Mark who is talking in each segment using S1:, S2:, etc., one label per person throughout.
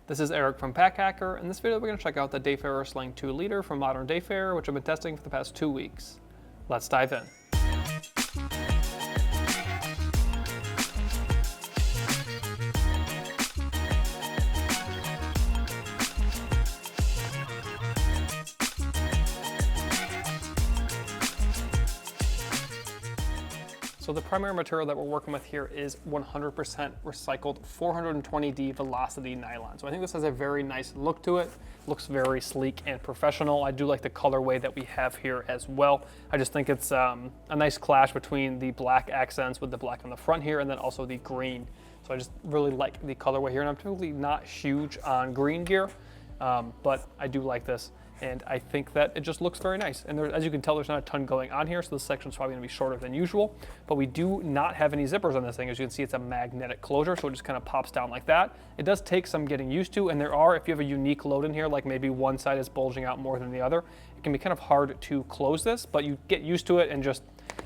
S1: This is Eric from Pack Hacker. In this video, we're going to check out the DAYFARER Sling 2 liter from Modern Dayfarer, which I've been testing for the past 2 weeks. Let's dive in. So the primary material that we're working with here is 100% recycled 420D velocity nylon. So I think this has a very nice look to it. Looks very sleek and professional. I do like the colorway that we have here as well. I just think it's a nice clash between the black accents with the black on the front here and then also the green. So I just really like the colorway here, and I'm typically not huge on green gear, but I do like this. And I think that it just looks very nice. And there, as you can tell, there's not a ton going on here, so this section's probably gonna be shorter than usual, but we do not have any zippers on this thing. As you can see, it's a magnetic closure, so it just kind of pops down like that. It does take some getting used to, and there are, if you have a unique load in here, like maybe one side is bulging out more than the other, it can be kind of hard to close this, but you get used to it and just,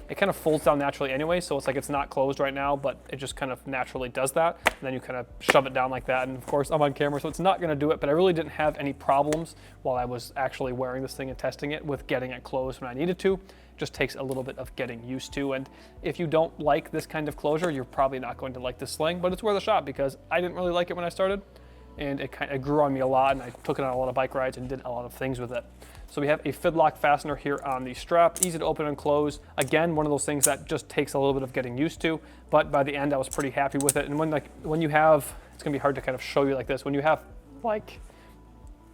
S1: it kind of folds down naturally anyway, so it's like it's not closed right now, but it just kind of naturally does that. And then you kind of shove it down like that, and of course I'm on camera, so it's not gonna do it, but I really didn't have any problems while I was actually wearing this thing and testing it with getting it closed when I needed to. It just takes a little bit of getting used to, and if you don't like this kind of closure, you're probably not going to like this sling, but it's worth a shot because I didn't really like it when I started, and it kind of grew on me a lot, and I took it on a lot of bike rides and did a lot of things with it. So we have a fidlock fastener here on the strap, easy to open and close. Again, one of those things that just takes a little bit of getting used to, but by the end I was pretty happy with it. And when you have, it's gonna be hard to kind of show you like this, when you have like,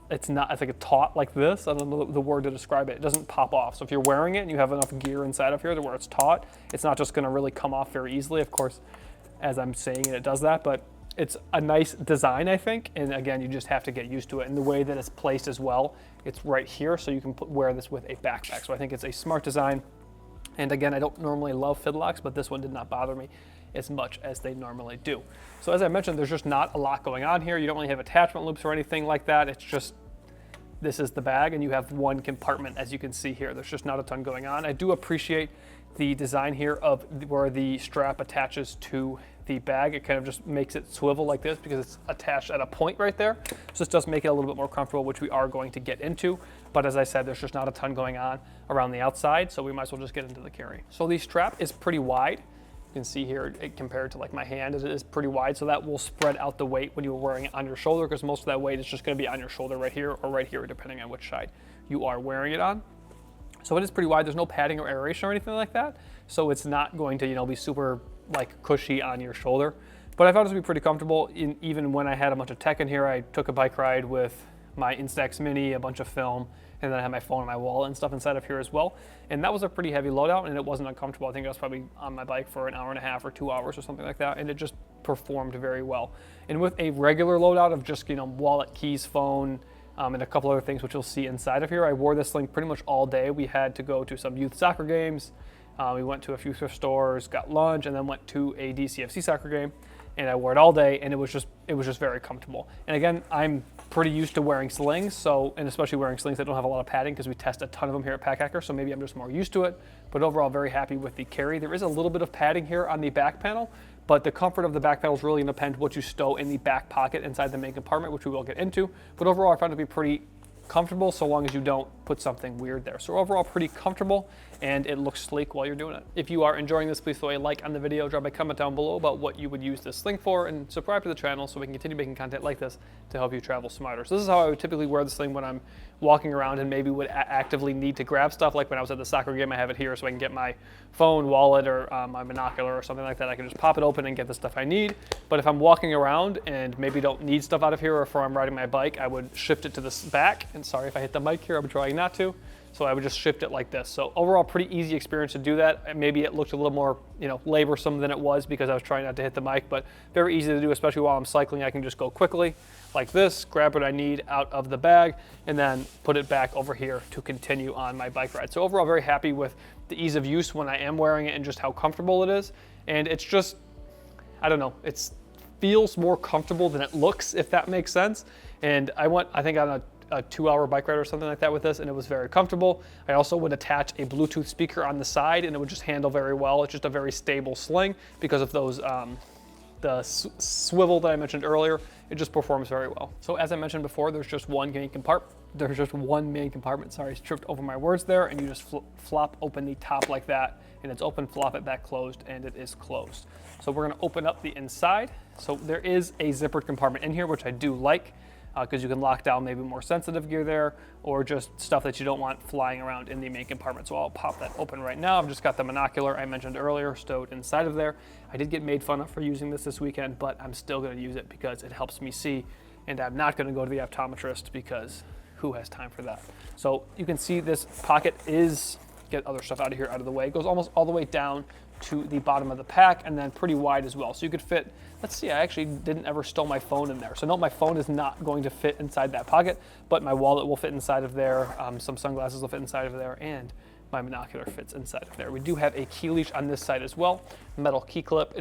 S1: it's like a taut like this, I don't know the word to describe it, it doesn't pop off. So if you're wearing it and you have enough gear inside of here to where it's taut, it's not just gonna really come off very easily. Of course, as I'm saying it does that, but it's a nice design, I think, and again, you just have to get used to it. And the way that it's placed as well, it's right here, so you can wear this with a backpack. So I think it's a smart design. And again, I don't normally love fidlocks, but this one did not bother me as much as they normally do. So as I mentioned, there's just not a lot going on here. You don't really have attachment loops or anything like that. It's just, this is the bag, and you have one compartment, as you can see here. There's just not a ton going on. I do appreciate the design here of where the strap attaches to the bag. It kind of just makes it swivel like this because it's attached at a point right there. So this does make it a little bit more comfortable, which we are going to get into. But as I said, there's just not a ton going on around the outside, so we might as well just get into the carry. So the strap is pretty wide. You can see here, compared to like my hand, it is pretty wide, so that will spread out the weight when you're wearing it on your shoulder, because most of that weight is just gonna be on your shoulder right here or right here, depending on which side you are wearing it on. So it is pretty wide. There's no padding or aeration or anything like that, so it's not going to, be super like cushy on your shoulder. But I found it to be pretty comfortable. Even when I had a bunch of tech in here, I took a bike ride with my Instax Mini, a bunch of film, and then I had my phone and my wallet and stuff inside of here as well. And that was a pretty heavy loadout, and it wasn't uncomfortable. I think I was probably on my bike for an hour and a half or 2 hours or something like that, and it just performed very well. And with a regular loadout of just, wallet, keys, phone, and a couple other things which you'll see inside of here, I wore this thing pretty much all day. We had to go to some youth soccer games. We went to a few thrift stores, got lunch, and then went to a DCFC soccer game. And I wore it all day, and it was just very comfortable. And again, I'm pretty used to wearing slings, and especially wearing slings that don't have a lot of padding, because we test a ton of them here at Pack Hacker, so maybe I'm just more used to it. But overall, very happy with the carry. There is a little bit of padding here on the back panel, but the comfort of the back panel is really going to depend what you stow in the back pocket inside the main compartment, which we will get into. But overall, I found it to be pretty comfortable, so long as you don't put something weird there. So overall, pretty comfortable, and it looks sleek while you're doing it. If you are enjoying this, please throw a like on the video, drop a comment down below about what you would use this sling for, and subscribe to the channel so we can continue making content like this to help you travel smarter. So this is how I would typically wear the sling when I'm walking around and maybe would actively need to grab stuff. Like when I was at the soccer game, I have it here so I can get my phone, wallet, or my binocular or something like that. I can just pop it open and get the stuff I need. But if I'm walking around and maybe don't need stuff out of here, or if I'm riding my bike, I would shift it to the back. And sorry if I hit the mic here, I'm trying not to. So I would just shift it like this. So overall, pretty easy experience to do that. Maybe it looked a little more, laborsome than it was because I was trying not to hit the mic, but very easy to do, especially while I'm cycling. I can just go quickly like this, grab what I need out of the bag, and then put it back over here to continue on my bike ride. So overall, very happy with the ease of use when I am wearing it and just how comfortable it is. And it's just, I don't know, it feels more comfortable than it looks, if that makes sense. And I went, I think, on a 2-hour bike ride or something like that with this, and it was very comfortable. I also would attach a Bluetooth speaker on the side, and it would just handle very well. It's just a very stable sling because of those the swivel that I mentioned earlier, it just performs very well. So as I mentioned before, there's just one main compartment. Sorry, I tripped over my words there, and you just flop open the top like that, and it's open, flop it back closed, and it is closed. So we're gonna open up the inside. So there is a zippered compartment in here, which I do like, because you can lock down maybe more sensitive gear there, or just stuff that you don't want flying around in the main compartment. So I'll pop that open right now. I've just got the monocular I mentioned earlier stowed inside of there. I did get made fun of for using this weekend, but I'm still gonna use it because it helps me see, and I'm not gonna go to the optometrist because who has time for that? So you can see this pocket get other stuff out of here, out of the way. It goes almost all the way down to the bottom of the pack, and then pretty wide as well. So you could fit, let's see, I actually didn't ever stow my phone in there. So no, my phone is not going to fit inside that pocket, but my wallet will fit inside of there. Some sunglasses will fit inside of there, and my monocular fits inside of there. We do have a key leash on this side as well, metal key clip.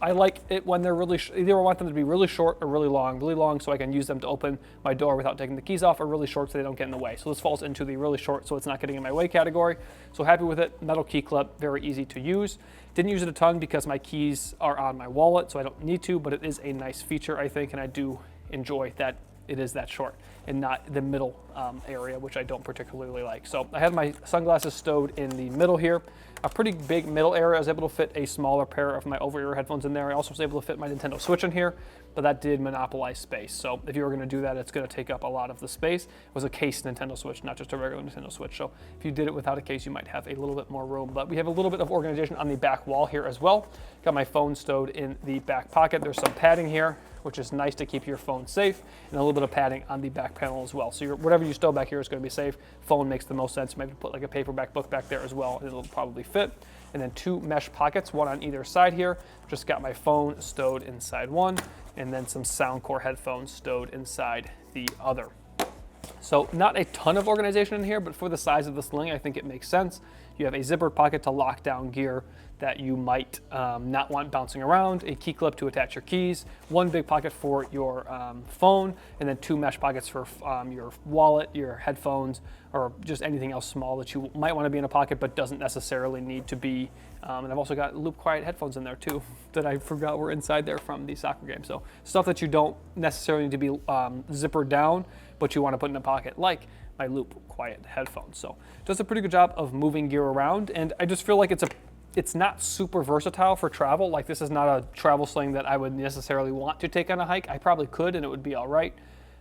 S1: I like it when they're either I want them to be really short or really long so I can use them to open my door without taking the keys off, or really short so they don't get in the way. So this falls into the really short so it's not getting in my way category. So happy with it, metal key clip, very easy to use. Didn't use it a ton because my keys are on my wallet, so I don't need to, but it is a nice feature, I think, and I do enjoy that it is that short and not the middle area, which I don't particularly like. So I had my sunglasses stowed in the middle here, a pretty big middle area. I was able to fit a smaller pair of my over-ear headphones in there. I also was able to fit my Nintendo Switch in here, but that did monopolize space. So if you were gonna do that, it's gonna take up a lot of the space. It was a case Nintendo Switch, not just a regular Nintendo Switch. So if you did it without a case, you might have a little bit more room, but we have a little bit of organization on the back wall here as well. Got my phone stowed in the back pocket. There's some padding here, which is nice to keep your phone safe, and a little bit of padding on the back panel as well. So whatever you stow back here is gonna be safe. Phone makes the most sense. Maybe put like a paperback book back there as well, and it'll probably fit. And then two mesh pockets, one on either side here. Just got my phone stowed inside one, and then some Soundcore headphones stowed inside the other. So not a ton of organization in here, but for the size of the Sling, I think it makes sense. You have a zippered pocket to lock down gear that you might not want bouncing around, a key clip to attach your keys, one big pocket for your phone, and then two mesh pockets for your wallet, your headphones, or just anything else small that you might want to be in a pocket but doesn't necessarily need to be. And I've also got loop quiet headphones in there too that I forgot were inside there from the soccer game. So stuff that you don't necessarily need to be zippered down, but you want to put in a pocket, like my loop quiet headphones. So it does a pretty good job of moving gear around, and I just feel like it's not super versatile for travel. Like, this is not a travel sling that I would necessarily want to take on a hike. I probably could and it would be all right,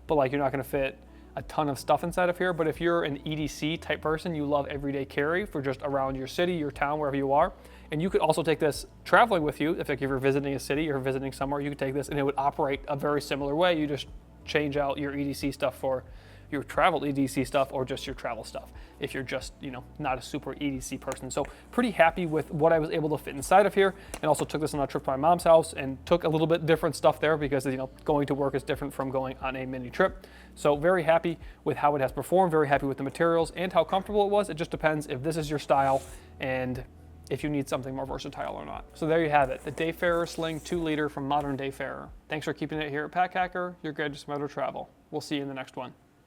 S1: but like, you're not gonna fit a ton of stuff inside of here. But if you're an EDC type person, you love everyday carry for just around your city, your town, wherever you are, and you could also take this traveling with you. If you're visiting a city or visiting somewhere, you could take this and it would operate a very similar way. You just change out your EDC stuff for your travel EDC stuff, or just your travel stuff if you're just, not a super EDC person. So pretty happy with what I was able to fit inside of here, and also took this on a trip to my mom's house and took a little bit different stuff there because going to work is different from going on a mini trip. So very happy with how it has performed, very happy with the materials and how comfortable it was. It just depends if this is your style and if you need something more versatile or not. So there you have it, the DAYFARER Sling 2-liter from Modern DAYFARER. Thanks for keeping it here at Pack Hacker, your guide to smarter travel. We'll see you in the next one.